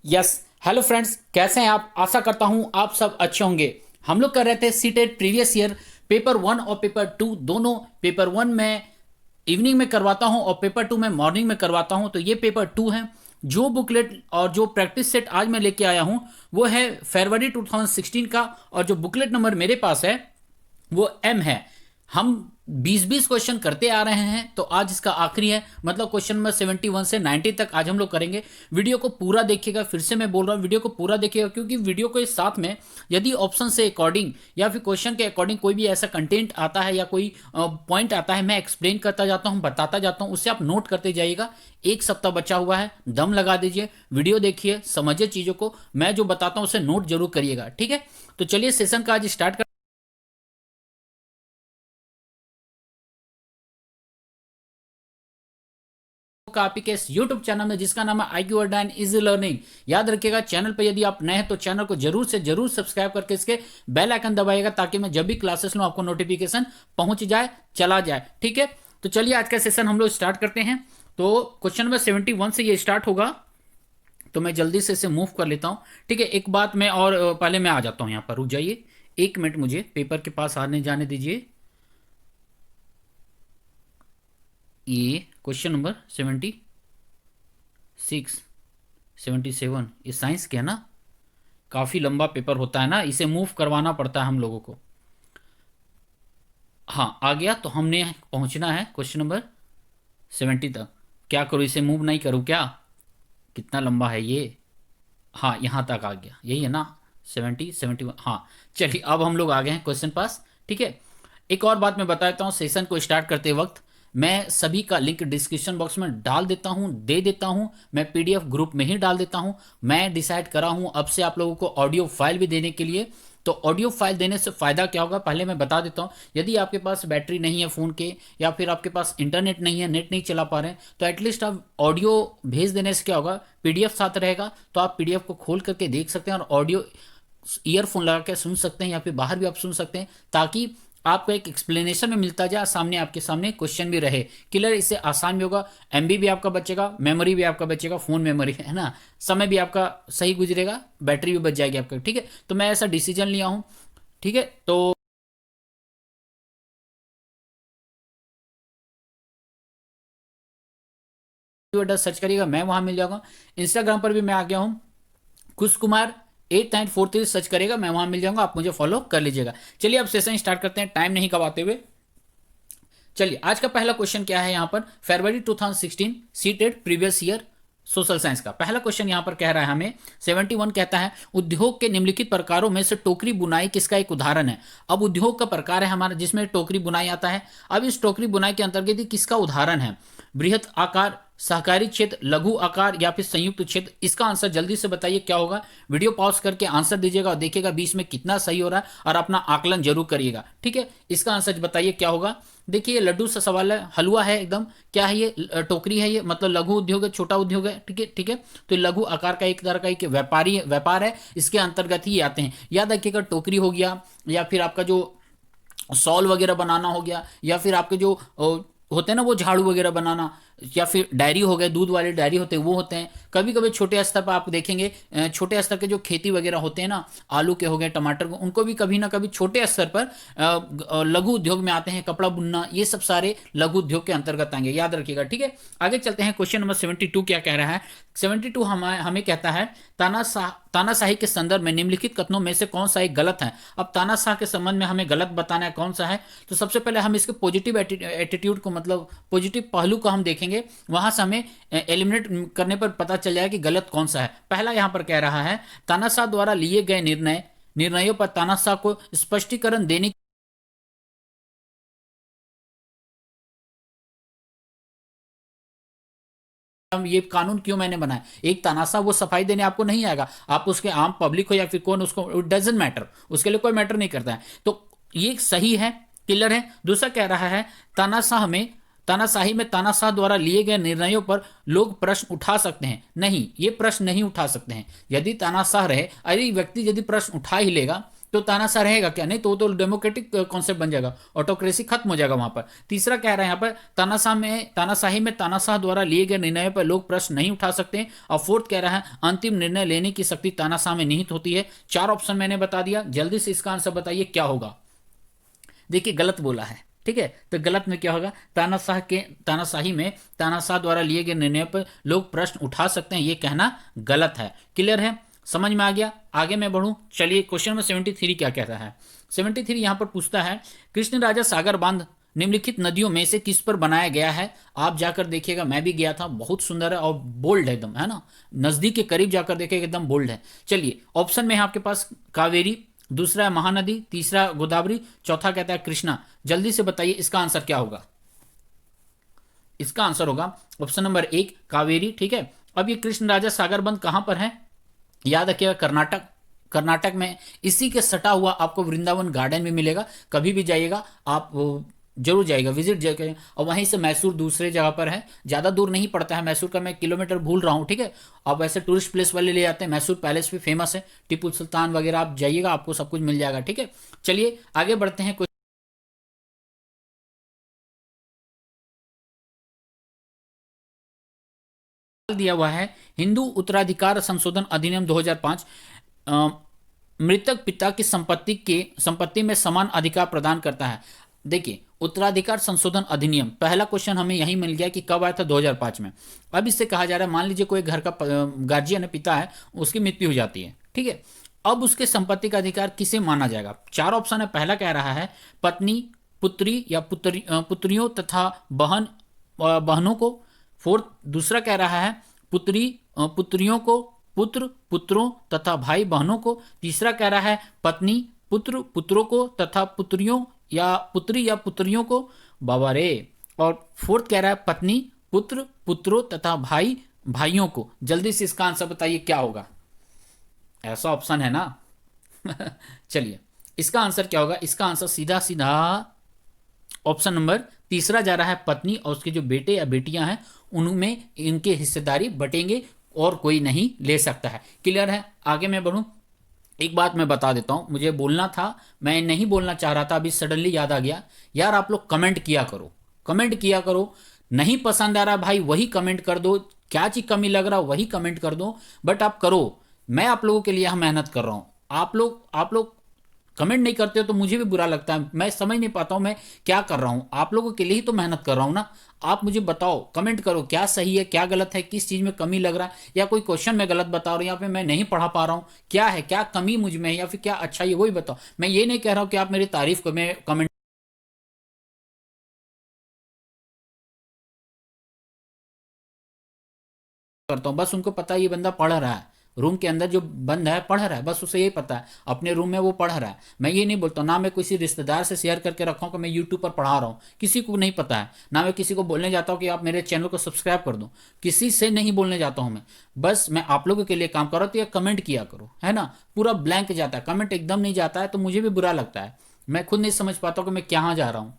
Yes, hello friends, कैसे हैं आप? आशा करता हूं आप सब अच्छे होंगे। हम लोग कर रहे थे सीटेट प्रीवियस ईयर पेपर 1 और पेपर 2 दोनों। पेपर 1 में इवनिंग में करवाता हूं और पेपर 2 में मॉर्निंग में करवाता हूं। तो ये पेपर 2 है। जो बुकलेट और जो प्रैक्टिस सेट आज मैं लेके आया हूं वो है फरवरी 2016 का, और जो बुकलेट नंबर मेरे पास है वो एम है। हम 20-20 क्वेश्चन करते आ रहे हैं, तो आज इसका आखिरी है। मतलब क्वेश्चन नंबर 71 से 90 तक आज हम लोग करेंगे। वीडियो को पूरा देखिएगा। फिर से मैं बोल रहा हूँ, वीडियो को पूरा देखिएगा, क्योंकि वीडियो के साथ में यदि ऑप्शन से अकॉर्डिंग या फिर क्वेश्चन के अकॉर्डिंग कोई भी ऐसा कंटेंट आता है या कोई पॉइंट आता है, मैं एक्सप्लेन करता जाता हूँ, बताता जाता हूँ, उससे आप नोट करते जाइएगा। एक सप्ताह बचा हुआ है, दम लगा दीजिए, वीडियो देखिए, समझिए चीज़ों को। मैं जो बताता हूँ उसे नोट जरूर करिएगा, ठीक है? तो चलिए सेशन का आज स्टार्ट कर का आपके के इस YouTube चैनल में, जिसका नाम है IQ अड्डा एंड इजी लर्निंग। याद रखिएगा, चैनल पर यदि आप नए हैं तो चैनल को जरूर से जरूर सब्सक्राइब करके इसके बेल आइकन दबाइएगा, ताकि मैं जब भी क्लासेस लूँ आपको नोटिफिकेशन पहुंच जाए, चला जाए, ठीक है? तो चलिए आज का सेशन हम लोग स्टार्ट करते हैं। तो क्वेश्चन नंबर 71 से ये स्टार्ट होगा, तो मैं जल्दी से इसे मूव कर लेता हूँ, ठीक है? एक बात मैं और पहले मैं आ जाता हूँ यहाँ पर, रुक जाइए 1 मिनट, मुझे पेपर के पास आने जाने दीजिए। ये क्वेश्चन नंबर 76 77 ये साइंस के है ना? काफ़ी लंबा पेपर होता है ना, इसे मूव करवाना पड़ता है हम लोगों को। हाँ, आ गया। तो हमने पहुंचना है क्वेश्चन नंबर 70 तक। क्या करूँ, इसे मूव नहीं करूँ क्या? कितना लंबा है ये? हाँ, यहाँ तक आ गया, यही है ना? 71। हाँ, चलिए अब हम लोग आ गए हैं क्वेश्चन पास, ठीक है? एक और बात मैं बता देता हूँ, सेशन को स्टार्ट करते वक्त मैं सभी का लिंक डिस्क्रिप्शन बॉक्स में डाल देता हूँ, दे देता हूँ। मैं PDF ग्रुप में ही डाल देता हूँ। मैं डिसाइड करा हूँ अब से आप लोगों को ऑडियो फाइल भी देने के लिए। तो ऑडियो फाइल देने से फ़ायदा क्या होगा, पहले मैं बता देता हूँ। यदि आपके पास बैटरी नहीं है फ़ोन के, या फिर आपके पास इंटरनेट नहीं है, नेट नहीं चला पा रहे हैं, तो एटलीस्ट आप ऑडियो भेज देने से क्या होगा, PDF साथ रहेगा, तो आप PDF को खोल करके देख सकते हैं और ऑडियो ईयरफोन लगा के सुन सकते हैं, या फिर बाहर भी आप सुन सकते हैं, ताकि आपको एक एक्सप्लेनेशन में मिलता जाए, सामने आपके सामने क्वेश्चन भी रहे क्लियर। इससे आसान भी होगा, MB भी आपका बचेगा, मेमोरी भी आपका बचेगा, फोन मेमोरी है ना, समय भी आपका सही गुजरेगा, बैटरी भी बच जाएगी आपका, ठीक है? तो मैं ऐसा डिसीजन लिया हूँ, ठीक है? तो सर्च करिएगा, मैं वहां मिल जाऊंगा। इंस्टाग्राम पर भी मैं आ गया हूँ, खुश कुमार 8943 सर्च करेगा, मैं वहां मिल जाऊंगा, आप मुझे फॉलो कर लीजिएगा। चलिए अब सेशन स्टार्ट करते हैं, टाइम नहीं गवाते हुए। चलिए आज का पहला क्वेश्चन क्या है, यहाँ पर फरवरी 2016 CTET previous year social science का पहला क्वेश्चन यहाँ पर कह रहा है हमें। 71 कहता है, उद्योग के निम्नलिखित प्रकारों में से टोकरी बुनाई किसका एक उदाहरण है? अब उद्योग का प्रकार है हमारा, जिसमें टोकरी बुनाई आता है। अब इस टोकरी बुनाई के अंतर्गत किसका उदाहरण है? बृहत आकार, सहकारी क्षेत्र, लघु आकार, या फिर संयुक्त क्षेत्र? इसका आंसर जल्दी से बताइए क्या होगा। वीडियो पॉज करके आंसर दीजिएगा और देखिएगा बीच में कितना सही हो रहा है, और अपना आकलन जरूर करिएगा, ठीक है? इसका आंसर बताइए क्या होगा। देखिए लड्डू सा सवाल है, हलवा है एकदम। क्या है ये? टोकरी है ये, मतलब लघु उद्योग है, छोटा उद्योग है, ठीक है? ठीक है, तो लघु आकार का एक तरह का एक व्यापार है, इसके अंतर्गत ही आते हैं। याद रखिएगा, टोकरी हो गया, या फिर आपका जो सॉल वगैरह बनाना हो गया, या फिर आपके जो होते हैं ना वो झाड़ू वगैरह बनाना, या फिर डायरी हो गए, दूध वाले डायरी होते हैं वो होते हैं। कभी कभी छोटे स्तर पर आप देखेंगे, छोटे स्तर के जो खेती वगैरह होते हैं ना, आलू के हो गए, टमाटर को, उनको भी कभी ना कभी छोटे स्तर पर लघु उद्योग में आते हैं। कपड़ा बुनना, ये सब सारे लघु उद्योग के अंतर्गत आएंगे, याद रखिएगा, ठीक है? आगे चलते हैं, क्वेश्चन नंबर 72 क्या कह रहा है। 72 हमें कहता है, तानाशाही के संदर्भ में निम्नलिखित कथनों में से कौन सा एक गलत है? अब तानाशाह के संबंध में हमें गलत बताना है, कौन सा है? तो सबसे पहले हम इसके पॉजिटिव एटीट्यूड को, मतलब पॉजिटिव पहलू को हम देखेंगे, वहां से हमें एलिमिनेट करने पर पता चल जाएगा कि गलत कौन सा है। पहला यहां पर कह रहा है, तानाशाह द्वारा लिए गए निर्णयों पर तानाशाह को स्पष्टीकरण देने। ये कानून क्यों मैंने बनाया? एक तानाशाह वो सफाई देने आपको नहीं आएगा, आप उसके आम पब्लिक हो या फिर कौन, उसको इट डजेंट मैटर, उसके लिए कोई मैटर नहीं करता है। तो ये सही है, क्लियर है। दूसरा कह रहा है, तानाशाही में तानाशाह द्वारा लिए गए निर्णयों पर लोग प्रश्न उठा सकते हैं। नहीं, ये प्रश्न नहीं उठा सकते हैं। यदि तानाशाह रहे, अरे व्यक्ति यदि प्रश्न उठा ही लेगा तो तानाशाह रहेगा क्या? नहीं, तो डेमोक्रेटिक कॉन्सेप्ट बन जाएगा, ऑटोक्रेसी खत्म हो जाएगा वहां पर। तीसरा कह रहा है यहाँ पर तानाशाही में तानाशाह द्वारा लिए गए निर्णय पर लोग प्रश्न नहीं उठा सकते। और फोर्थ कह रहा है अंतिम निर्णय लेने की शक्ति तानाशाह में निहित होती है। चार ऑप्शन मैंने बता दिया, जल्दी से इसका आंसर बताइए क्या होगा। देखिए गलत बोला है, ठीक है, तो गलत में क्या होगा? तानाशाही में तानाशाह द्वारा लिए गए निर्णय पर लोग प्रश्न उठा सकते हैं, ये कहना गलत है। क्लियर है, समझ में आ गया? आगे मैं बढ़ूं, चलिए क्वेश्चन नंबर 73 क्या कहता है। 73 यहां पर पूछता है कृष्ण राजा सागर बांध निम्नलिखित नदियों में से किस पर बनाया गया है? आप जाकर देखिएगा, मैं भी गया था, बहुत सुंदर है और बोल्ड है एकदम, है ना, नजदीक के करीब जाकर देखिएगा एकदम बोल्ड है। चलिए ऑप्शन में है आपके पास कावेरी, दूसरा है महानदी, तीसरा गोदावरी, चौथा कहता है कृष्णा। जल्दी से बताइए इसका आंसर क्या होगा। इसका आंसर होगा ऑप्शन नंबर 1 कावेरी, ठीक है। अब ये कृष्ण राजा सागर बंद कहां पर है? याद रखिएगा कर्नाटक, कर्नाटक में इसी के सटा हुआ आपको वृंदावन गार्डन भी मिलेगा। कभी भी जाइएगा आप जरूर जाइएगा, विजिट जगह। और वहीं से मैसूर दूसरे जगह पर है, ज़्यादा दूर नहीं पड़ता है मैसूर का, मैं किलोमीटर भूल रहा हूँ, ठीक है। आप वैसे टूरिस्ट प्लेस वाले ले जाते हैं, मैसूर पैलेस भी फेमस है, टीपू सुल्तान वगैरह, आप जाइएगा आपको सब कुछ मिल जाएगा, ठीक है। चलिए आगे बढ़ते हैं। दिया हुआ है हिंदू उत्तराधिकार संशोधन अधिनियम 2005 अ, मृतक पिता की संपत्ति में समान अधिकार प्रदान करता है। देखिए उत्तराधिकार संशोधन अधिनियम, पहला क्वेश्चन हमें यही मिल गया कि कब आया था, 2005 में। अब इससे कहा जा रहा है मान लीजिए कोई घर का गार्जियन है, पिता है, उसकी मृत्यु हो जाती है, ठीक है। अब उसके संपत्ति का अधिकार किसे माना जाएगा? चार ऑप्शन है। पहला कह रहा है पत्नी, पुत्री या पुत्रियों तथा बहनों को। फोर्थ, दूसरा कह रहा है पुत्रियों को, पुत्र पुत्रों तथा भाई बहनों को। तीसरा कह रहा है पत्नी पुत्र पुत्रों को तथा पुत्रियों या पुत्री या पुत्रियों को, बाबा रे। और फोर्थ कह रहा है पत्नी पुत्र पुत्रों तथा भाई भाइयों को। जल्दी से इसका आंसर बताइए क्या होगा। ऐसा ऑप्शन है ना। चलिए इसका आंसर क्या होगा? इसका आंसर सीधा सीधा ऑप्शन नंबर तीसरा जा रहा है, पत्नी और उसके जो बेटे या बेटियां हैं उनमें इनके हिस्सेदारी बटेंगे और कोई नहीं ले सकता है। क्लियर है? आगे मैं बढ़ूं, एक बात मैं बता देता हूं, मुझे बोलना था, मैं नहीं बोलना चाह रहा था, अभी सडनली याद आ गया। यार आप लोग कमेंट किया करो, कमेंट किया करो। नहीं पसंद आ रहा भाई वही कमेंट कर दो, क्या चीज कमी लग रहा वही कमेंट कर दो, बट आप करो। मैं आप लोगों के लिए यहाँ मेहनत कर रहा हूँ। आप लोग कमेंट नहीं करते हो तो मुझे भी बुरा लगता है, मैं समझ नहीं पाता हूँ मैं क्या कर रहा हूँ। आप लोगों के लिए ही तो मेहनत कर रहा हूँ ना। आप मुझे बताओ, कमेंट करो क्या सही है क्या गलत है, किस चीज़ में कमी लग रहा है, या कोई क्वेश्चन मैं गलत बता रहा हूँ, या फिर मैं नहीं पढ़ा पा रहा हूँ, क्या है, क्या कमी मुझ में है, या फिर क्या अच्छा है वही बताओ। मैं ये नहीं कह रहा हूँ कि आप मेरी तारीफ को मैं कमेंट करता हूँ, बस उनको पता है ये बंदा पढ़ रहा है, रूम के अंदर जो बंद है पढ़ रहा है, बस उसे यही पता है अपने रूम में वो पढ़ रहा है। मैं ये नहीं बोलता ना मैं किसी रिश्तेदार से शेयर करके रखा हूँ कि मैं यूट्यूब पर पढ़ा रहा हूँ, किसी को नहीं पता है। ना मैं किसी को बोलने जाता हूँ कि आप मेरे चैनल को सब्सक्राइब कर दो, किसी से नहीं बोलने जाता हूँ मैं। बस मैं आप लोगों के लिए काम कर रहा हूँ, तो ये कमेंट किया करो, है ना। पूरा ब्लैंक जाता है, कमेंट एकदम नहीं जाता है तो मुझे भी बुरा लगता है, मैं खुद नहीं समझ पाता हूँ कि मैं कहाँ जा रहा हूँ।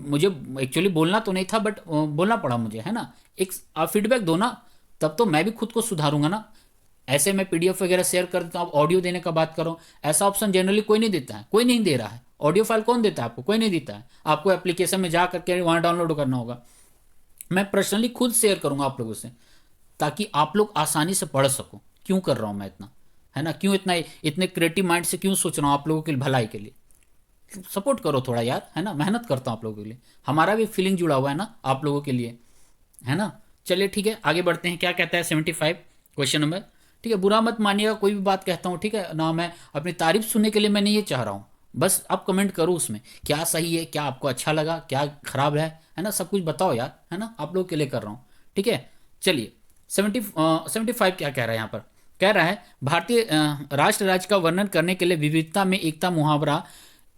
मुझे एक्चुअली बोलना तो नहीं था बट बोलना पड़ा मुझे, है ना। एक आप फीडबैक दो ना, तब तो मैं भी खुद को सुधारूंगा ना। ऐसे मैं पीडीएफ वगैरह शेयर कर देता हूँ, ऑडियो देने का बात करो, ऐसा ऑप्शन जनरली कोई नहीं देता है, कोई नहीं दे रहा है। ऑडियो फाइल कौन देता है आपको? कोई नहीं देता है। आपको एप्लीकेशन में जा करके वहाँ डाउनलोड करना होगा। मैं पर्सनली खुद शेयर करूंगा आप लोगों से, ताकि आप लोग आसानी से पढ़ सको। क्यों कर रहा हूँ मैं इतना, है ना, क्यों इतना इतने क्रिएटिव माइंड से क्यों सोच रहा हूँ आप लोगों की भलाई के लिए। सपोर्ट करो थोड़ा यार, है ना, मेहनत करता हूँ आप लोगों के लिए, हमारा भी फीलिंग जुड़ा हुआ है ना आप लोगों के लिए, है ना। चलिए ठीक है आगे बढ़ते हैं, क्या कहता है 75 क्वेश्चन नंबर। ठीक है, बुरा मत मानिएगा कोई भी बात कहता हूँ, ठीक है ना, मैं अपनी तारीफ सुनने के लिए मैं नहीं ये चाह रहा हूँ। बस आप कमेंट करो उसमें क्या सही है, क्या आपको अच्छा लगा, क्या खराब है ना, सब कुछ बताओ यार, है ना, आप लोग के लिए कर रहा हूँ, ठीक है। चलिए 75 क्या कह रहा है यहाँ पर? कह रहा है भारतीय राष्ट्र राज्य का वर्णन करने के लिए विविधता में एकता मुहावरा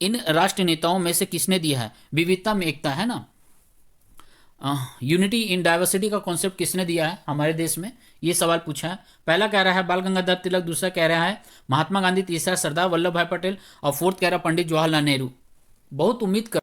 इन राष्ट्र नेताओं में से किसने दिया है? विविधता में एकता, है ना, यूनिटी इन डाइवर्सिटी का कॉन्सेप्ट किसने दिया है हमारे देश में? ये सवाल पूछा है। पहला कह रहा है बाल गंगाधर तिलक, दूसरा कह रहा है महात्मा गांधी, तीसरा सरदार वल्लभ भाई पटेल और फोर्थ कह रहा है पंडित जवाहरलाल नेहरू। बहुत उम्मीद कर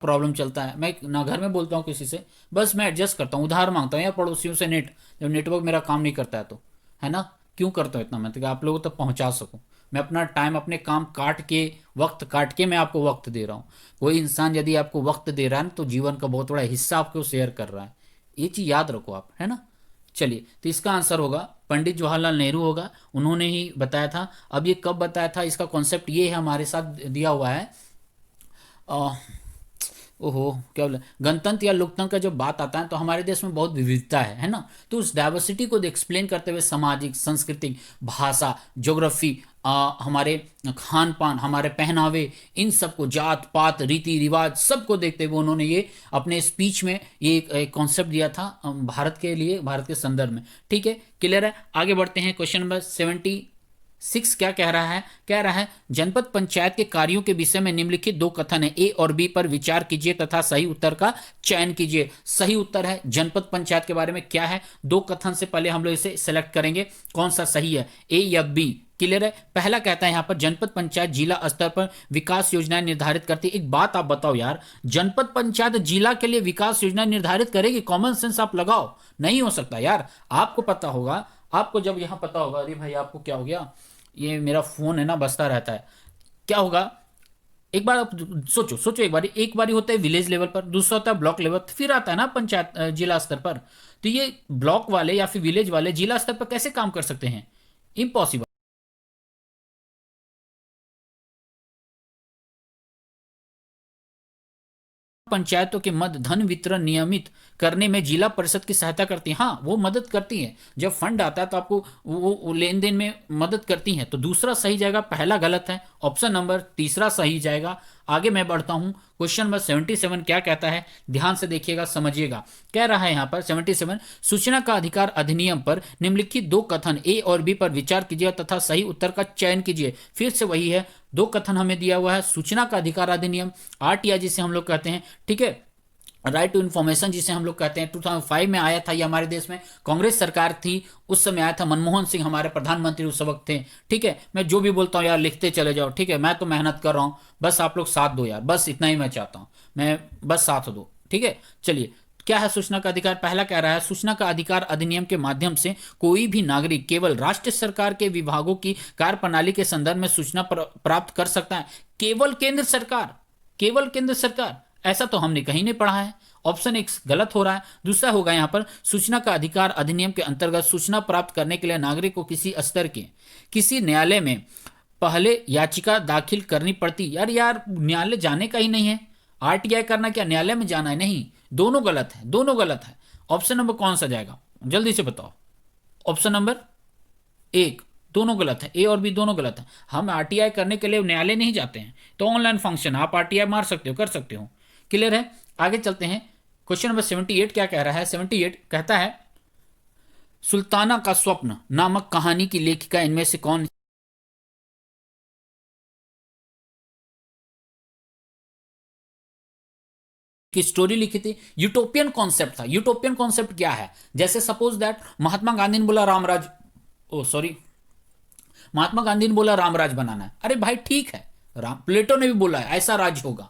प्रॉब्लम चलता है, मैं ना घर में बोलता हूँ किसी से, बस मैं एडजस्ट करता हूँ, उधार मांगता हूँ यार पड़ोसियों से नेट, जब नेटवर्क मेरा काम नहीं करता है तो, है ना। क्यों करता हूँ इतना मैं, तो कि आप लोगों तक पहुँचा सकूँ। मैं अपना टाइम, अपने काम काट के, वक्त काट के मैं आपको वक्त दे रहा हूँ। कोई इंसान यदि आपको वक्त दे रहा है ना, तो जीवन का बहुत बड़ा हिस्सा आपको शेयर कर रहा है। ये चीज़ याद रखो आप, है ना। चलिए, तो इसका आंसर होगा पंडित जवाहरलाल नेहरू होगा, उन्होंने ही बताया था। अब ये कब बताया था, इसका कॉन्सेप्ट ये है, हमारे साथ दिया हुआ है। ओहो, क्या बोला, गणतंत्र या लोकतंत्र का जब बात आता है तो हमारे देश में बहुत विविधता है ना। तो उस डाइवर्सिटी को एक्सप्लेन करते हुए सामाजिक, सांस्कृतिक, भाषा, ज्योग्राफी, हमारे खान पान, हमारे पहनावे, इन सबको, जात पात, रीति रिवाज, सबको देखते हुए उन्होंने ये अपने स्पीच में ये एक कॉन्सेप्ट दिया था भारत के लिए, भारत के संदर्भ में। ठीक है, क्लियर है। आगे बढ़ते हैं, क्वेश्चन नंबर 76 क्या कह रहा है, कह रहा है जनपद पंचायत के कार्यों के विषय में निम्नलिखित दो कथन है, ए और बी पर विचार कीजिए तथा सही उत्तर का चयन कीजिए। सही उत्तर है जनपद पंचायत के बारे में क्या है, दो कथन से पहले हम लोग इसे सेलेक्ट करेंगे कौन सा सही है, ए या बी। क्लियर है। पहला कहता है यहां पर जनपद पंचायत जिला स्तर पर विकास योजनाएं निर्धारित करती है। एक बात आप बताओ यार, जनपद पंचायत जिला के लिए विकास योजना निर्धारित करेगी? कॉमन सेंस आप लगाओ, नहीं हो सकता यार। आपको पता होगा, आपको जब यहां पता होगा, अरे भाई आपको क्या हो गया, ये मेरा फोन है ना बजता रहता है, क्या होगा। एक बार आप सोचो सोचो, एक बारी होता है विलेज लेवल पर, दूसरा होता है ब्लॉक लेवल, फिर आता है ना पंचायत जिला स्तर पर। तो ये ब्लॉक वाले या फिर विलेज वाले जिला स्तर पर कैसे काम कर सकते हैं? इम्पॉसिबल। पंचायतों के मध्य धन वितरण नियमित करने में जिला परिषद की सहायता करती है। हाँ, वो मदद करती है, जब फंड आता है तो आपको वो लेन देन में मदद करती है। तो दूसरा सही जाएगा, पहला गलत है, ऑप्शन नंबर तीसरा सही जाएगा। आगे मैं बढ़ता हूं, क्वेश्चन नंबर 77 क्या कहता है, ध्यान से देखिएगा, समझिएगा। कह रहा है यहां पर 77, सूचना का अधिकार अधिनियम पर निम्नलिखित दो कथन ए और बी पर विचार कीजिए तथा सही उत्तर का चयन कीजिए। फिर से वही है, दो कथन हमें दिया हुआ है, सूचना का अधिकार अधिनियम, आरटीआई जिसे हम लोग कहते हैं, ठीक है, राइट टू इन्फॉर्मेशन जिसे हम लोग कहते हैं, 2005 में आया था ये हमारे देश में, कांग्रेस सरकार थी उस समय आया था, मनमोहन सिंह हमारे प्रधानमंत्री उस वक्त थे। ठीक है, मैं जो भी बोलता हूँ यार लिखते चले जाओ, ठीक है, मैं तो मेहनत कर रहा हूँ, बस आप लोग साथ दो यार, बस इतना ही मैं चाहता हूँ, मैं बस साथ दो, ठीक है। चलिए, क्या है सूचना का अधिकार, पहला कह रहा है सूचना का अधिकार अधिनियम के माध्यम से कोई भी नागरिक केवल राष्ट्र सरकार के विभागों की कार्य प्रणाली के संदर्भ में सूचना प्राप्त कर सकता है। केवल केंद्र सरकार, केवल केंद्र सरकार, ऐसा तो हमने कहीं नहीं पढ़ा है। ऑप्शन एक गलत हो रहा है। दूसरा होगा यहां पर, सूचना का अधिकार अधिनियम के अंतर्गत सूचना प्राप्त करने के लिए नागरिक को किसी स्तर के किसी न्यायालय में पहले याचिका दाखिल करनी पड़ती। यार यार, न्यायालय जाने का ही नहीं है, आरटीआई करना क्या न्यायालय में जाना है? नहीं, दोनों गलत है, दोनों गलत है। ऑप्शन नंबर कौन सा जाएगा, जल्दी से बताओ। ऑप्शन नंबर एक, दोनों गलत है, ए और बी दोनों गलत है। हम आरटीआई करने के लिए न्यायालय नहीं जाते हैं, तो ऑनलाइन फंक्शन आप आरटीआई मार सकते हो, कर सकते हो। क्लियर है। आगे चलते हैं, क्वेश्चन नंबर 78 क्या कह रहा है, 78 कहता है सुल्ताना का स्वप्न नामक कहानी की लेखिका इनमें से कौन की स्टोरी लिखी थी? यूटोपियन कॉन्सेप्ट था। यूटोपियन कॉन्सेप्ट क्या है, जैसे सपोज दैट महात्मा गांधी ने बोला रामराज, ओ सॉरी, महात्मा गांधी ने बोला रामराज बनाना है, अरे भाई ठीक है, राम प्लेटो ने भी बोला है ऐसा राज्य होगा,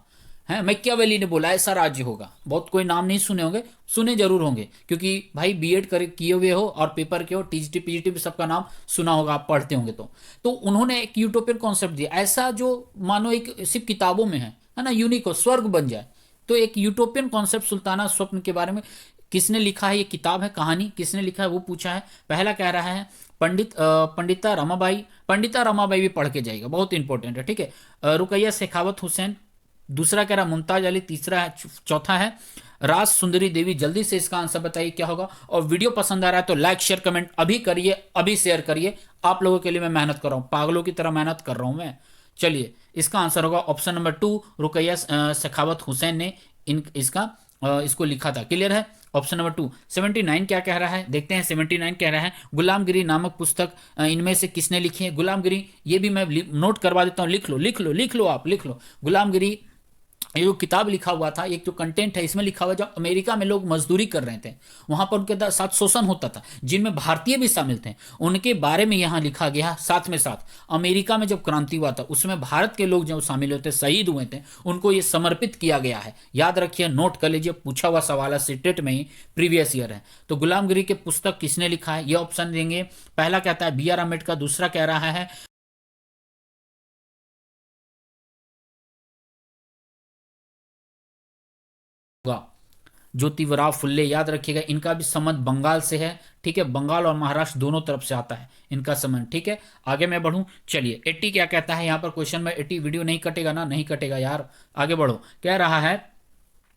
है मैकियावेली ने बोला ऐसा राज्य होगा। बहुत कोई नाम नहीं सुने होंगे, सुने जरूर होंगे, क्योंकि भाई बीएड करे किए हुए हो और पेपर के हो, टीजीटी पीजीटी भी सबका नाम सुना होगा, आप पढ़ते होंगे। तो उन्होंने एक यूटोपियन कॉन्सेप्ट दिया, ऐसा जो मानो एक सिर्फ किताबों में है ना, यूनिक हो, स्वर्ग बन जाए। तो एक यूटोपियन कॉन्सेप्ट सुल्ताना स्वप्न के बारे में किसने लिखा है, ये किताब है, कहानी किसने लिखा है वो पूछा है। पहला कह रहा है पंडिता रमाबाई, पंडिता रमाबाई भी पढ़ के जाएगा, बहुत इंपॉर्टेंट है, ठीक है। रुकैया शेखावत हुसैन, दूसरा कह रहा मुमताज अली, तीसरा है, चौथा है राज सुंदरी देवी। जल्दी से इसका आंसर बताइए क्या होगा। और वीडियो पसंद आ रहा है तो लाइक शेयर कमेंट अभी करिए, अभी शेयर करिए, आप लोगों के लिए मैं मेहनत कर रहा हूँ, पागलों की तरह मेहनत कर रहा हूँ मैं। चलिए, इसका आंसर होगा ऑप्शन नंबर 2, रुकैया शेखावत हुसैन ने इसको लिखा था। क्लियर है। Option number 2। 79 क्या कह रहा है, देखते हैं। 79 कह रहा है गुलामगिरी नामक पुस्तक इनमें से किसने लिखी है? गुलामगिरी, ये भी मैं नोट करवा देता हूँ, लिख लो लिख लो लिख लो, आप लिख लो। गुलामगिरी ये जो किताब लिखा हुआ था, एक जो कंटेंट है इसमें लिखा हुआ, जब अमेरिका में लोग मजदूरी कर रहे थे वहां पर उनके साथ शोषण होता था, जिनमें भारतीय भी शामिल थे, उनके बारे में यहाँ लिखा गया। साथ में साथ अमेरिका में जब क्रांति हुआ था उसमें भारत के लोग जो शामिल हुए थे, शहीद हुए थे, उनको ये समर्पित किया गया है। याद रखिए, नोट कर लीजिए, पूछा हुआ सवाल है, सीटेट में ही प्रीवियस ईयर है। तो गुलामगिरी के पुस्तक किसने लिखा है, ये ऑप्शन देंगे। पहला कहता है बी आर अम्बेडकर, दूसरा कह रहा है ज्योतिबराव फुल्ले। याद रखिएगा, इनका भी संबंध बंगाल से है, ठीक है, बंगाल और महाराष्ट्र दोनों तरफ से आता है इनका संबंध, ठीक है। आगे मैं बढ़ूं, चलिए 80 क्या कहता है यहाँ पर क्वेश्चन में। 80 वीडियो नहीं कटेगा ना, नहीं कटेगा यार, आगे बढ़ो। कह रहा है,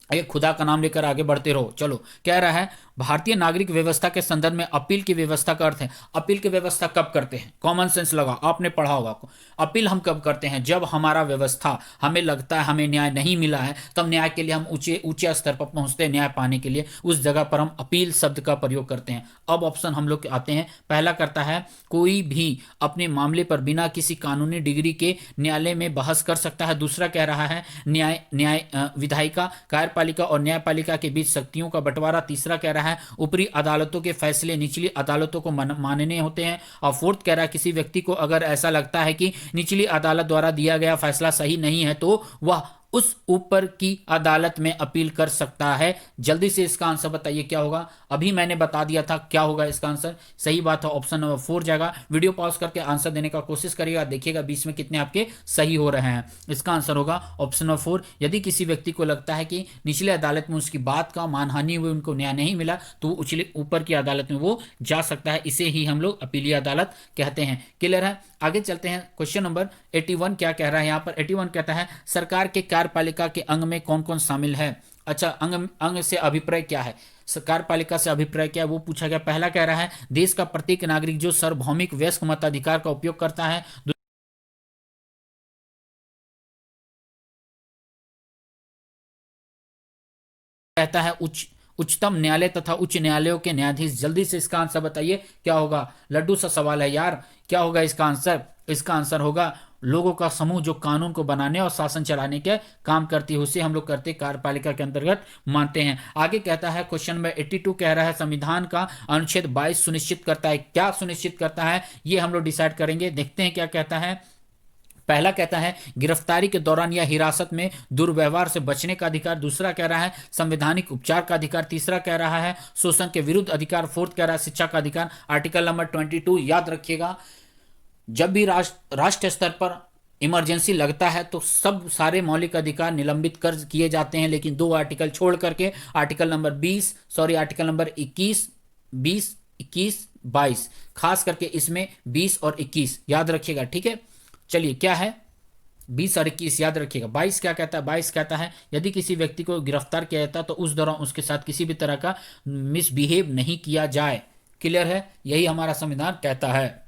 ये खुदा का नाम लेकर आगे बढ़ते रहो। चलो, कह रहा है भारतीय नागरिक व्यवस्था के संदर्भ में अपील की व्यवस्था का अर्थ है। अपील की व्यवस्था कब करते हैं, कॉमन सेंस लगा, आपने पढ़ा होगा। अपील हम कब करते हैं, जब हमारा व्यवस्था, हमें लगता है हमें न्याय नहीं मिला है, तब न्याय के लिए हम ऊंचे ऊंचे स्तर पर पहुंचते हैं, न्याय पाने के लिए उस जगह पर हम अपील शब्द का प्रयोग करते हैं। अब ऑप्शन हम लोग आते हैं। पहला करता है कोई भी अपने मामले पर बिना किसी कानूनी डिग्री के न्यायालय में बहस कर सकता है। दूसरा कह रहा है विधायिका, कार्यपालिका और न्यायपालिका के बीच शक्तियों का बंटवारा। तीसरा कह रहा है ऊपरी अदालतों के फैसले निचली अदालतों को मानने होते हैं। और फोर्थ कह रहा है किसी व्यक्ति को अगर ऐसा लगता है कि निचली अदालत द्वारा दिया गया फैसला सही नहीं है तो वह उस ऊपर की अदालत में अपील कर सकता है। जल्दी से इसका आंसर बताइए क्या होगा। अभी मैंने बता दिया था क्या होगा इसका आंसर। सही बात है, ऑप्शन नंबर 4 जाएगा। वीडियो पॉज करके आंसर देने का कोशिश करिएगा, देखिएगा बीच में कितने आपके सही हो रहे हैं। इसका आंसर होगा ऑप्शन नंबर 4। यदि किसी व्यक्ति को लगता है कि निचले अदालत में उसकी बात का मानहानि हुई, उनको न्याय नहीं मिला, तो वो ऊपर की अदालत में वो जा सकता है। इसे ही हम लोग अपीलीय अदालत कहते हैं। क्लियर है, आगे चलते हैं। क्वेश्चन नंबर 81 क्या कह रहा है यहाँ पर। 81 कहता है सरकार के कार्यपालिका के अंग में कौन कौन शामिल है। अच्छा, अंग से अभिप्राय क्या है, कार्यपालिका से अभिप्राय क्या है, वो पूछा गया। पहला कह रहा है देश का प्रत्येक नागरिक जो सार्वभौमिक वयस्क मताधिकार का उपयोग करता है। कहता है उच्चतम न्यायालय तथा उच्च न्यायालयों के न्यायाधीश। जल्दी से इसका आंसर बताइए क्या होगा। लड्डू सा सवाल है यार, क्या होगा इसका आंसर। इसका आंसर होगा लोगों का समूह जो कानून को बनाने और शासन चलाने के काम करती है, उसे हम लोग करते कार्यपालिका के अंतर्गत मानते हैं। आगे कहता है क्वेश्चन नंबर 82 कह रहा है संविधान का अनुच्छेद 22 सुनिश्चित करता है। क्या सुनिश्चित करता है ये हम लोग डिसाइड करेंगे, देखते हैं क्या कहता है। पहला कहता है गिरफ्तारी के दौरान या हिरासत में दुर्व्यवहार से बचने का अधिकार। दूसरा कह रहा है संवैधानिक उपचार का अधिकार। तीसरा कह रहा है शोषण के विरुद्ध अधिकार। फोर्थ कह रहा है शिक्षा का अधिकार। आर्टिकल नंबर 22 याद रखिएगा, जब भी राष्ट्र स्तर पर इमरजेंसी लगता है तो सब सारे मौलिक अधिकार निलंबित कर किए जाते हैं, लेकिन 2 आर्टिकल छोड़ करके, आर्टिकल नंबर आर्टिकल नंबर 21, 20, 21, 22, खास करके इसमें 20 और 21 याद रखिएगा, ठीक है। चलिए क्या है 20 और 21 याद रखिएगा। 22 क्या कहता है, 22 कहता है यदि किसी व्यक्ति को गिरफ्तार किया जाता है तो उस दौरान उसके साथ किसी भी तरह का मिसबिहेव नहीं किया जाए। क्लियर है, यही हमारा संविधान कहता है।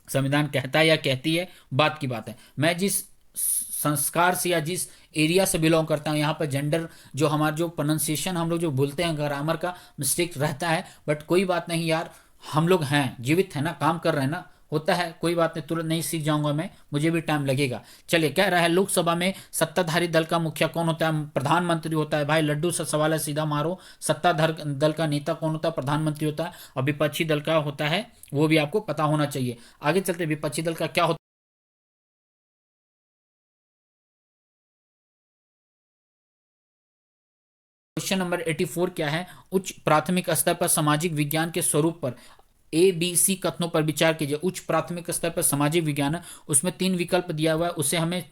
संविधान कहता है या कहती है, बात की बात है। मैं जिस संस्कार से या जिस एरिया से बिलोंग करता हूँ, यहाँ पर जेंडर जो हमारा जो प्रोनाउंसिएशन हम लोग जो बोलते हैं ग्रामर का मिस्टेक रहता है, बट कोई बात नहीं यार, हम लोग हैं, जीवित है ना, काम कर रहे हैं ना, होता है, कोई बात नहीं, तुरंत नहीं सीख जाऊंगा मैं, मुझे भी टाइम लगेगा। चलिए कह रहा है लोकसभा में सत्ताधारी दल का मुखिया कौन होता है, प्रधानमंत्री होता है। भाई लड्डू सा सवाल है, सीधा मारो। सत्ताधार दल का नेता कौन होता है, प्रधानमंत्री होता है। और विपक्षी दल का होता है, वो भी आपको पता होना चाहिए। आगे चलते, विपक्षी दल का क्या होता है। क्वेश्चन नंबर 84 क्या है, उच्च प्राथमिक स्तर पर सामाजिक विज्ञान के स्वरूप पर ABC कथनों पर विचार कीजिए। उच्च प्राथमिक स्तर पर सामाजिक विज्ञान है, उसमें 3 विकल्प दिया हुआ है, उसे हमें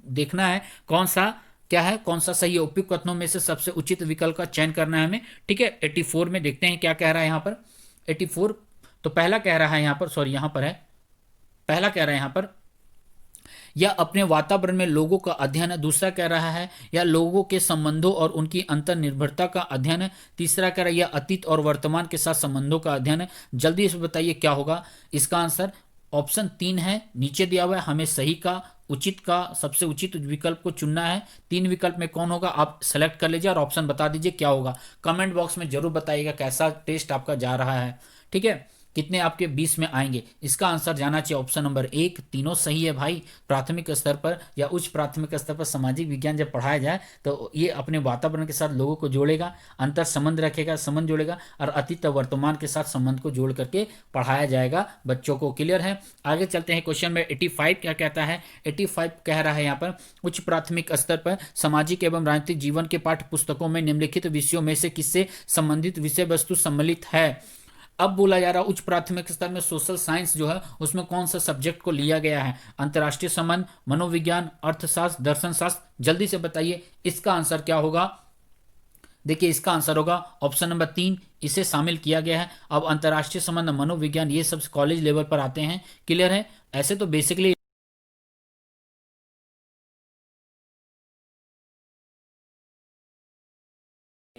देखना है कौन सा क्या है, कौन सा सही है। उपयुक्त कथनों में से सबसे उचित विकल्प का चयन करना है हमें, ठीक है। 84 में देखते हैं क्या कह रहा है यहाँ पर। 84 तो पहला कह रहा है यहाँ पर, सॉरी यहाँ पर है, पहला कह रहा है यहाँ पर या अपने वातावरण में लोगों का अध्ययन है। दूसरा कह रहा है या लोगों के संबंधों और उनकी अंतर्निर्भरता का अध्ययन है। तीसरा कह रहा है या अतीत और वर्तमान के साथ संबंधों का अध्ययन है। जल्दी से बताइए क्या होगा इसका आंसर। ऑप्शन 3 है, नीचे दिया हुआ है, हमें सही का, उचित का, सबसे उचित विकल्प को चुनना है। 3 विकल्प में कौन होगा आप सेलेक्ट कर लीजिए और ऑप्शन बता दीजिए क्या होगा। कमेंट बॉक्स में जरूर बताइएगा कैसा टेस्ट आपका जा रहा है, ठीक है। कितने आपके 20 में आएंगे? इसका आंसर जाना चाहिए ऑप्शन नंबर 1, तीनों सही है भाई। प्राथमिक स्तर पर या उच्च प्राथमिक स्तर पर सामाजिक विज्ञान जब पढ़ाया जाए तो ये अपने वातावरण के साथ लोगों को जोड़ेगा, अंतर संबंध रखेगा, संबंध जोड़ेगा, और अतीत और वर्तमान के साथ संबंध को जोड़ करके पढ़ाया जाएगा बच्चों को। क्लियर है? आगे चलते हैं। क्वेश्चन में 85 क्या कहता है? 85 कह रहा है यहाँ पर, उच्च प्राथमिक स्तर पर सामाजिक एवं राजनीतिक जीवन के पाठ्य पुस्तकों में निम्नलिखित विषयों में से किससे संबंधित विषय वस्तु सम्मिलित है? अब बोला जा रहा उच्च प्राथमिक स्तर में सोशल साइंस जो है उसमें कौन सा सब्जेक्ट को लिया गया है? अंतर्राष्ट्रीय संबंध, मनोविज्ञान, अर्थशास्त्र, दर्शन शास्त्र। जल्दी से बताइए इसका आंसर क्या होगा। देखिए इसका आंसर होगा ऑप्शन नंबर 3, इसे शामिल किया गया है। अब अंतर्राष्ट्रीय संबंध, मनोविज्ञान ये सब कॉलेज लेवल पर आते हैं। क्लियर है? ऐसे तो बेसिकली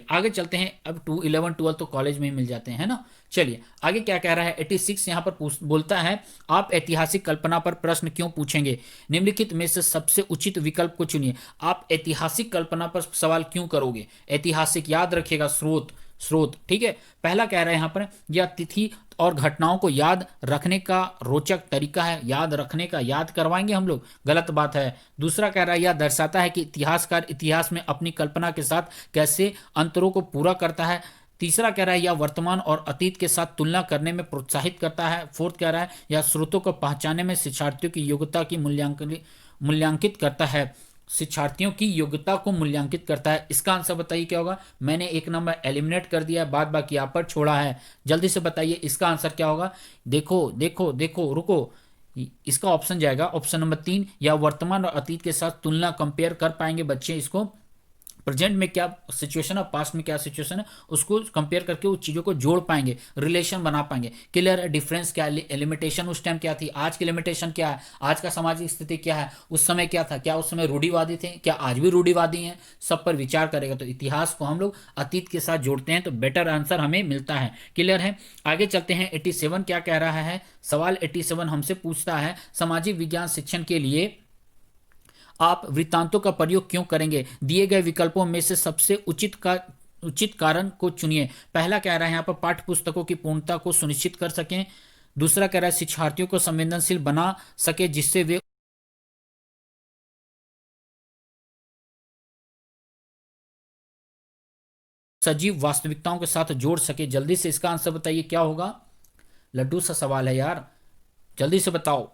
आगे चलते हैं। अब 11 12 तो कॉलेज में ही मिल जाते हैं ना। चलिए आगे क्या कह रहा है। 86 यहाँ पर बोलता है, आप ऐतिहासिक कल्पना पर प्रश्न क्यों पूछेंगे? निम्नलिखित में से सबसे उचित विकल्प को चुनिए। आप ऐतिहासिक कल्पना पर सवाल क्यों करोगे? ऐतिहासिक याद रखिएगा, स्रोत स्रोत। ठीक है, पहला कह रहा है यहाँ पर, यह तिथि और घटनाओं को याद रखने का रोचक तरीका है। याद रखने का, याद करवाएंगे हम लोग? गलत बात है। दूसरा कह रहा है, यह दर्शाता है कि इतिहासकार इतिहास में अपनी कल्पना के साथ कैसे अंतरों को पूरा करता है। तीसरा कह रहा है, यह वर्तमान और अतीत के साथ तुलना करने में प्रोत्साहित करता है। फोर्थ कह रहा है, यह स्रोतों को पहचानने में शिक्षार्थियों की योग्यता की मूल्यांकित करता है। शिक्षार्थियों की योग्यता को मूल्यांकित करता है। इसका आंसर बताइए क्या होगा। मैंने एक नंबर एलिमिनेट कर दिया, बाद बाकी आप पर छोड़ा है। जल्दी से बताइए इसका आंसर क्या होगा। देखो देखो देखो, रुको। इसका ऑप्शन जाएगा ऑप्शन नंबर 3, या वर्तमान और अतीत के साथ तुलना, कंपेयर कर पाएंगे बच्चे इसको। प्रेजेंट में क्या सिचुएशन है, पास्ट में क्या सिचुएशन है, उसको कंपेयर करके उस चीज़ों को जोड़ पाएंगे, रिलेशन बना पाएंगे। क्लियर है? डिफरेंस क्या है, लिमिटेशन उस टाइम क्या थी, आज की लिमिटेशन क्या है, आज का सामाजिक स्थिति क्या है, उस समय क्या था, क्या उस समय रूढ़िवादी थे, क्या आज भी रूढ़िवादी हैं, सब पर विचार करेगा। तो इतिहास को हम लोग अतीत के साथ जोड़ते हैं तो बेटर आंसर हमें मिलता है। क्लियर है? आगे चलते हैं। 87 क्या कह रहा है? सवाल 87 हमसे पूछता है, सामाजिक विज्ञान शिक्षण के लिए आप वृत्तांतों का प्रयोग क्यों करेंगे? दिए गए विकल्पों में से सबसे उचित कारण को चुनिए। पहला कह रहा है यहाँ पर, पाठ्य पुस्तकों की पूर्णता को सुनिश्चित कर सकें। दूसरा कह रहा है, शिक्षार्थियों को संवेदनशील बना सके जिससे वे सजीव वास्तविकताओं के साथ जोड़ सके। जल्दी से इसका आंसर बताइए क्या होगा। लड्डू सा सवाल है यार, जल्दी से बताओ।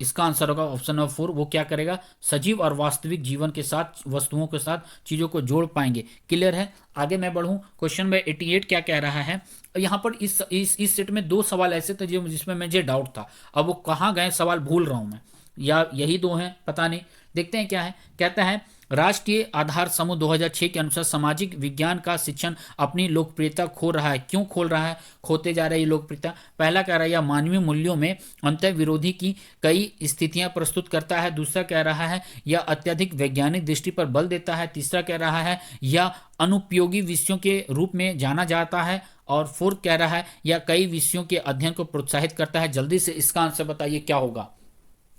इसका आंसर होगा ऑप्शन नंबर 4। वो क्या करेगा? सजीव और वास्तविक जीवन के साथ, वस्तुओं के साथ चीज़ों को जोड़ पाएंगे। क्लियर है? आगे मैं बढ़ूं। क्वेश्चन में 88 क्या कह रहा है? यहाँ पर इस सेट में 2 सवाल ऐसे थे जिसमें मुझे डाउट था। अब वो कहाँ गए सवाल भूल रहा हूँ मैं, या यही 2 हैं पता नहीं। देखते हैं क्या है। कहता है, राष्ट्रीय आधार समूह 2006 के अनुसार सामाजिक विज्ञान का शिक्षण अपनी लोकप्रियता खो रहा है। क्यों खोल रहा है, खोते जा रहा है ये लोकप्रियता? पहला कह रहा है, यह मानवीय मूल्यों में अंतर विरोधी की कई स्थितियां प्रस्तुत करता है। दूसरा कह रहा है, यह अत्यधिक वैज्ञानिक दृष्टि पर बल देता है। तीसरा कह रहा है, यह अनुपयोगी विषयों के रूप में जाना जाता है। और फोर्थ कह रहा है, यह कई विषयों के अध्ययन को प्रोत्साहित करता है। जल्दी से इसका आंसर बताइए क्या होगा।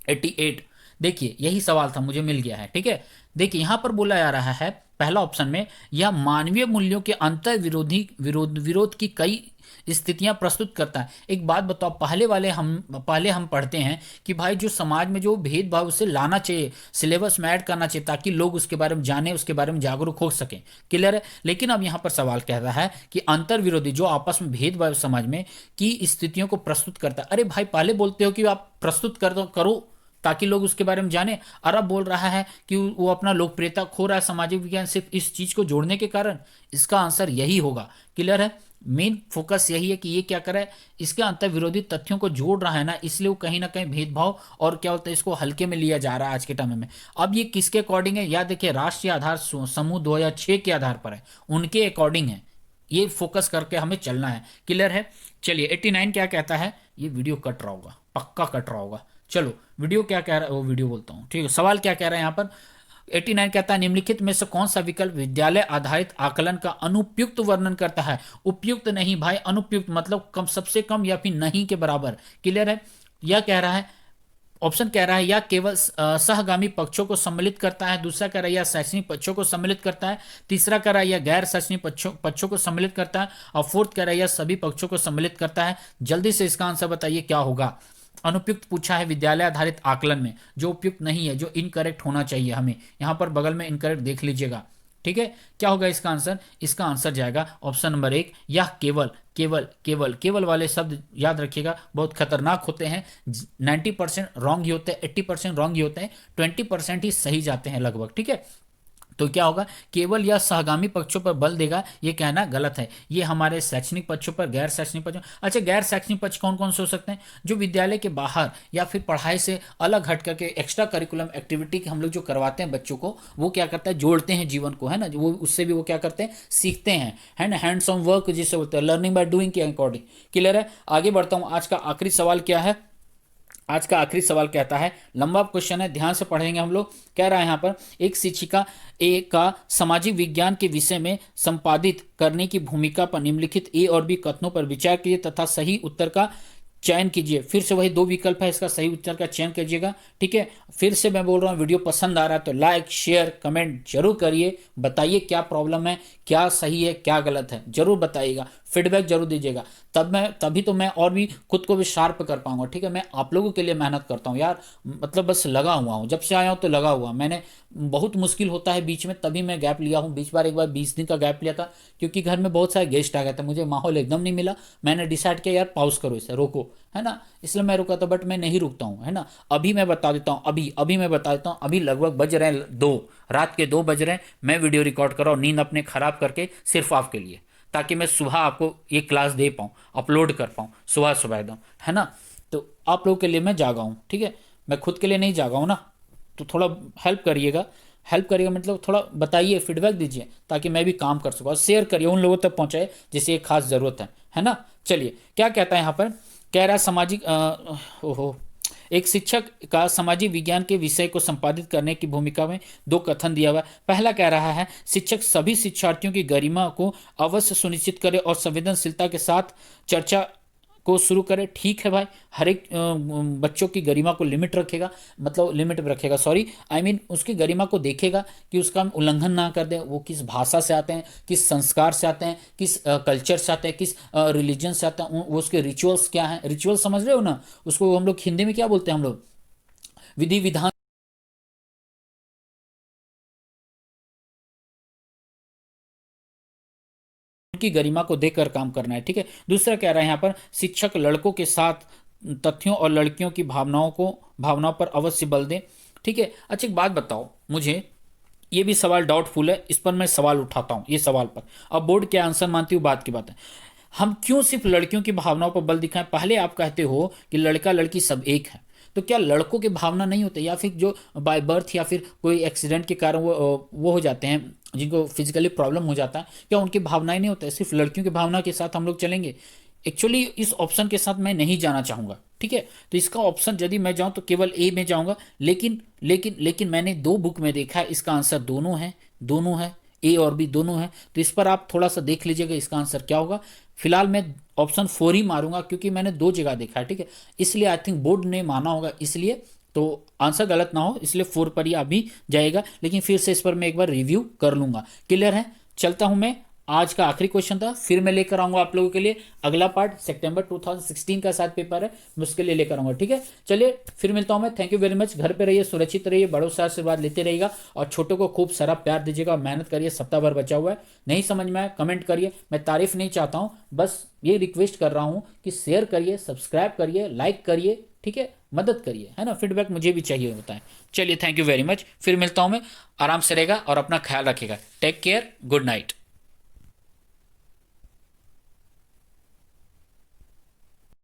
88। देखिए यही सवाल था, मुझे मिल गया है। ठीक है, देखिए यहां पर बोला जा रहा है पहला ऑप्शन में, यह मानवीय मूल्यों के अंतर विरोध की कई स्थितियां प्रस्तुत करता है। एक बात बताओ, पहले हम पढ़ते हैं कि भाई जो समाज में जो भेदभाव उसे लाना चाहिए, सिलेबस में ऐड करना चाहिए ताकि लोग उसके बारे में जाने, उसके बारे में जागरूक हो सकें। क्लियर है? लेकिन अब यहाँ पर सवाल कह रहा है कि अंतर विरोधी, जो आपस में भेदभाव समाज में की स्थितियों को प्रस्तुत करता है। अरे भाई पहले बोलते हो कि आप प्रस्तुत करो ताकि लोग उसके बारे में जाने, और अब बोल रहा है कि वो अपना लोकप्रियता खो रहा है सामाजिक विज्ञान सिर्फ इस चीज को जोड़ने के कारण। इसका आंसर यही होगा। क्लियर है? मेन फोकस यही है कि ये क्या करे, इसके अंतर विरोधी तथ्यों को जोड़ रहा है ना, इसलिए वो कहीं ना कहीं भेदभाव और क्या होता है इसको हल्के में लिया जा रहा है आज के टाइम में। अब ये किसके अकॉर्डिंग है? याद देखिए, राष्ट्रीय आधार समूह 2006 के आधार पर है, उनके अकॉर्डिंग है। ये फोकस करके हमें चलना है। क्लियर है? चलिए 89 क्या कहता है? ये वीडियो कट रहा होगा, पक्का कट रहा होगा। चलो वीडियो क्या कह रहा है, वो वीडियो बोलता हूँ। ठीक है, सवाल क्या कह रहा है यहाँ पर? 89 कहता है, निम्नलिखित में से कौन सा विकल्प विद्यालय आधारित आकलन का अनुपयुक्त वर्णन करता है? उपयुक्त नहीं भाई, अनुपयुक्त मतलब कम, सबसे कम या फिर नहीं के बराबर। क्लियर है? यह कह रहा है ऑप्शन कह रहा है या केवल सहगामी पक्षों को सम्मिलित करता है, दूसरा कह रहा है या शैक्षणिक पक्षों को सम्मिलित करता है, तीसरा कह रहा है या गैर शैक्षणिक पक्षों को सम्मिलित करता है, और फोर्थ कह रहा है या सभी पक्षों को सम्मिलित करता है। जल्दी से इसका आंसर बताइए क्या होगा। अनुपयुक्त पूछा है विद्यालय आधारित आकलन में, जो उपयुक्त नहीं है, जो इनकरेक्ट होना चाहिए हमें, यहां पर बगल में इनकरेक्ट देख लीजिएगा। ठीक है, क्या होगा इसका आंसर? इसका आंसर जाएगा ऑप्शन नंबर 1, यह केवल केवल केवल केवल वाले शब्द याद रखिएगा, बहुत खतरनाक होते हैं। 90% रॉन्ग ही होते हैं, 80% रॉन्ग ही होते हैं, 20% ही सही जाते हैं लगभग। ठीक है, तो क्या होगा? केवल या सहगामी पक्षों पर बल देगा, ये कहना गलत है। ये हमारे शैक्षणिक पक्षों पर, गैर शैक्षणिक पक्षों। अच्छा, गैर शैक्षणिक पक्ष कौन कौन से हो सकते हैं? जो विद्यालय के बाहर या फिर पढ़ाई से अलग हट करके एक्स्ट्रा करिकुलम एक्टिविटी हम लोग जो करवाते हैं बच्चों को, वो क्या करता है? जोड़ते हैं जीवन को, है ना, वो उससे भी वो क्या करते हैं? सीखते हैं, है ना, हैंड्स ऑन वर्क जिसे बोलते हैं, लर्निंग बाय डूइंग के अकॉर्डिंग। क्लियर है? आगे बढ़ता हूँ। आज का आखिरी सवाल क्या है? आज का आखिरी सवाल कहता है, लंबा क्वेश्चन है, ध्यान से पढ़ेंगे हम लोग। कह रहा है यहाँ पर, एक शिक्षिका ए का सामाजिक विज्ञान के विषय में संपादित करने की भूमिका पर निम्नलिखित ए और बी कथनों पर विचार कीजिए तथा सही उत्तर का चयन कीजिए। फिर से वही 2 विकल्प है, इसका सही उत्तर का चयन कीजिएगा। ठीक है, फिर से मैं बोल रहा हूँ, वीडियो पसंद आ रहा है तो लाइक शेयर कमेंट जरूर करिए। बताइए क्या प्रॉब्लम है, क्या सही है, क्या गलत है, जरूर बताइएगा, फीडबैक जरूर दीजिएगा। तभी तो मैं और भी खुद को भी शार्प कर पाऊंगा। ठीक है, मैं आप लोगों के लिए मेहनत करता हूँ यार, मतलब बस लगा हुआ हूँ, जब से आया हूँ तो लगा हुआ। मैंने बहुत मुश्किल होता है बीच में, तभी मैं गैप लिया हूँ। बीच बार एक बार 20 दिन का गैप लिया था, क्योंकि घर में बहुत सारे गेस्ट आ गए थे, मुझे माहौल एकदम नहीं मिला। मैंने डिसाइड किया यार पॉज करो, इसे रोको, है ना, इसलिए मैं रुका था। बट मैं नहीं रुकता हूँ, है ना। अभी मैं बता देता हूँ, अभी अभी मैं बता देता हूँ, अभी लगभग बज रहे हैं 2, रात के 2 बज रहे हैं। मैं वीडियो रिकॉर्ड कर रहा हूँ नींद अपने खराब करके, सिर्फ आपके लिए, ताकि मैं सुबह आपको ये क्लास दे पाऊँ, अपलोड कर पाऊँ सुबह सुबह एकदम, है ना। तो आप लोगों के लिए मैं जागा हूँ। ठीक है, मैं खुद के लिए नहीं जागा हूँ ना। तो थोड़ा हेल्प करिएगा, हेल्प करिएगा मतलब थोड़ा बताइए, फीडबैक दीजिए, ताकि मैं भी काम कर सकूँ। और शेयर करिए, उन लोगों तक पहुँचाए जिसे एक खास ज़रूरत है ना। चलिए, क्या कहता है यहाँ पर? कह रहा है सामाजिक ओहो, एक शिक्षक का सामाजिक विज्ञान के विषय को संपादित करने की भूमिका में 2 कथन दिया हुआ है। पहला कह रहा है, शिक्षक सभी शिक्षार्थियों की गरिमा को अवश्य सुनिश्चित करे और संवेदनशीलता के साथ चर्चा को शुरू करे। ठीक है भाई, हर एक बच्चों की गरिमा को लिमिट रखेगा, मतलब लिमिट में रखेगा, सॉरी आई मीन उसकी गरिमा को देखेगा कि उसका उल्लंघन ना कर दे। वो किस भाषा से आते हैं, किस संस्कार से आते हैं, किस कल्चर से आते हैं, किस रिलीजन से आते हैं, वो उसके रिचुअल्स क्या हैं। रिचुअल समझ रहे हो ना, उसको हम लोग हिंदी में क्या बोलते हैं? हम लोग विधि विधान की गरिमा को देखकर काम करना है। ठीक है, दूसरा कह रहा है यहाँ पर, शिक्षक लड़कों के साथ तथ्यों और लड़कियों की भावनाओं पर अवश्य बल दें। ठीक है, अच्छा एक बात बताओ मुझे, ये भी सवाल डाउटफुल है, इस पर मैं सवाल उठाता हूँ, ये सवाल पर अब बोर्ड क्या आंसर मानती हूँ, बात की बात है। हम क्यों सिर्फ लड़कियों की भावनाओं पर बल दिखाएं? पहले आप कहते हो कि लड़का लड़की सब एक है, तो क्या लड़कों की भावना नहीं होते, या फिर जो बाय बर्थ या फिर कोई एक्सीडेंट के कारण वो हो जाते हैं, जिनको फिजिकली प्रॉब्लम हो जाता है, क्या उनकी भावनाएं नहीं होती? सिर्फ लड़कियों की भावना के साथ हम लोग चलेंगे? एक्चुअली इस ऑप्शन के साथ मैं नहीं जाना चाहूंगा। ठीक है, तो इसका ऑप्शन यदि मैं जाऊं तो केवल ए में जाऊंगा। लेकिन लेकिन लेकिन मैंने 2 बुक में देखा है, इसका आंसर दोनों है, दोनों है, ए और बी दोनों है। तो इस पर आप थोड़ा सा देख लीजिएगा इसका आंसर क्या होगा। फिलहाल मैं ऑप्शन 4 ही मारूंगा, क्योंकि मैंने 2 जगह देखा है। ठीक है, इसलिए आई थिंक बोर्ड ने माना होगा, इसलिए तो आंसर गलत ना हो, इसलिए 4 पर ही अभी जाएगा। लेकिन फिर से इस पर मैं एक बार रिव्यू कर लूंगा। क्लियर है? चलता हूं मैं। आज का आखिरी क्वेश्चन था, फिर मैं लेकर आऊंगा आप लोगों के लिए अगला पार्ट। सितंबर 2016 का साथ पेपर है, मैं उसके लिए लेकर आऊंगा। ठीक है, चलिए फिर मिलता हूं मैं। Thank you very much. घर पे रहिए, सुरक्षित रहिए, बड़ों से आशीर्वाद लेते रहिएगा, और छोटों को खूब सारा प्यार दीजिएगा। मेहनत करिए, सप्ताह भर बचा हुआ है। नहीं समझ में आया कमेंट करिए, मैं तारीफ नहीं चाहता हूँ, बस ये रिक्वेस्ट कर रहा हूँ कि शेयर करिए, सब्सक्राइब करिए, लाइक करिए। ठीक है, मदद करिए, है ना, फीडबैक मुझे भी चाहिए होता है। चलिए, थैंक यू वेरी मच। फिर मिलता हूँ मैं। आराम से रहेगा और अपना ख्याल रखिएगा। Take care, good night.